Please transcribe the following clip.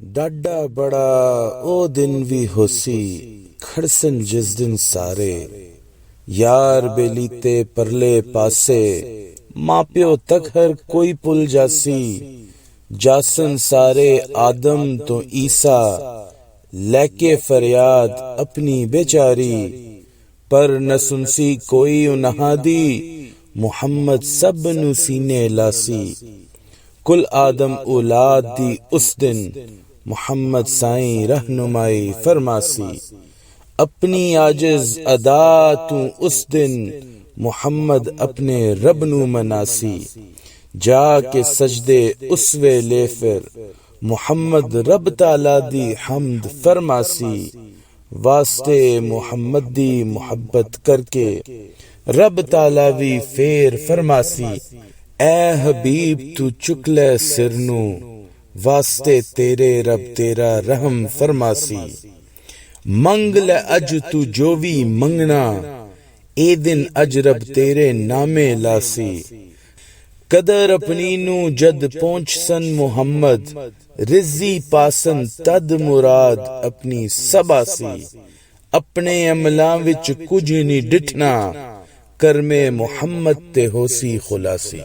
डाडा बड़ा ओ दिन भी होसी खड़सन जिस दिन सारे यार बेलीते परले पासे माँ प्यो तक हर कोई पुल जासी जासन सारे आदम तो ईसा लेके फरियाद अपनी बेचारी पर न सुनसी कोई उन्हादी मुहम्मद सब नु सीने लासी कुल आदम औलाद दी उस दिन मुहम्मद साईं रहनुमाई फरमासी अपनी आजिज अदा तू उस दिन मुहम्मद अपने रब नू मनासी जाके सजदे उस वेले फिर मुहम्मद रब ताला दी हम्द फरमासी वास्ते मुहम्मद दी मोहब्बत करके रब ताला भी फेर फरमासी ऐ हबीब तू चुकले सिरनू वास्ते तेरे रब तेरा रहम फरमासी मंग ले अज तू जो भी मंगना ए दिन अज रब तेरे नामे लासी कदर अपनी नू जद पहुंच सन मुहम्मद रिजी पासन तद मुराद अपनी सबासी अपने अमलां विच कुछ नहीं डिठना करमे मुहम्मद ते होसी खुलासी।